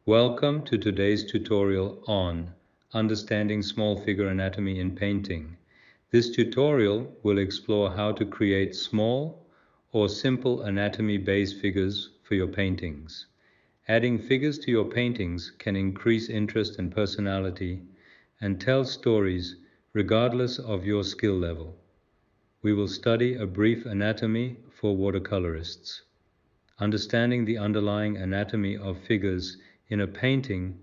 Welcome to today's tutorial on understanding small figure anatomy in painting. This tutorial will explore how to create small or simple anatomy-based figures for your paintings. Adding figures to your paintings can increase interest and personality and tell stories regardless of your skill level. We will study a brief anatomy for watercolorists. Understanding the underlying anatomy of figures in a painting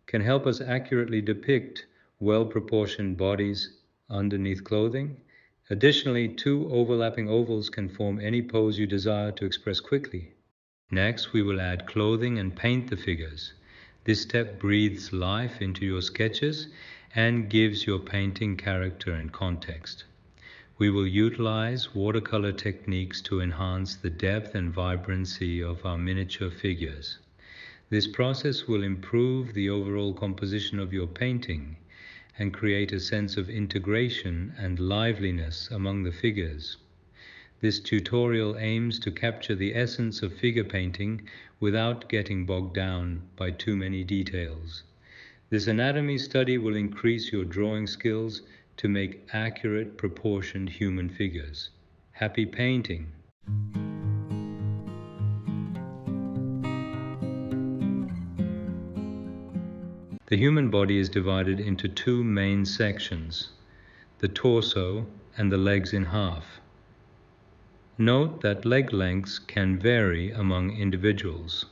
can help us accurately depict well-proportioned bodies underneath clothing. Additionally, two overlapping ovals can form any pose you desire to express quickly. Next, we will add clothing and paint the figures. This step breathes life into your sketches and gives your painting character and context. We will utilize watercolor techniques to enhance the depth and vibrancy of our miniature figures. This process will improve the overall composition of your painting and create a sense of integration and liveliness among the figures. This tutorial aims to capture the essence of figure painting without getting bogged down by too many details. This anatomy study will increase your drawing skills to make accurate, proportioned human figures. Happy painting! The human body is divided into two main sections, the torso and the legs in half. Note that leg lengths can vary among individuals.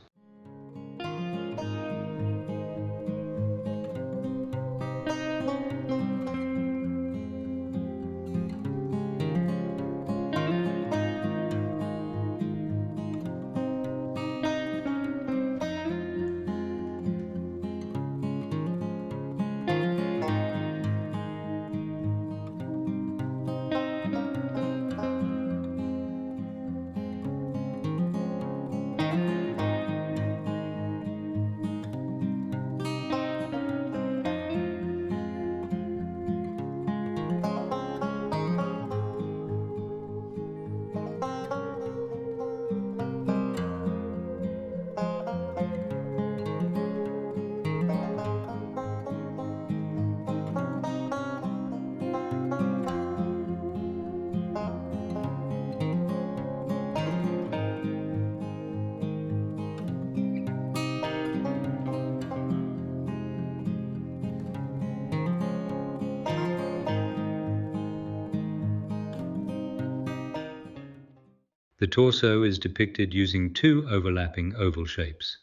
The torso is depicted using two overlapping oval shapes.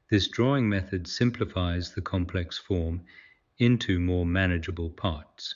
This drawing method simplifies the complex form into more manageable parts.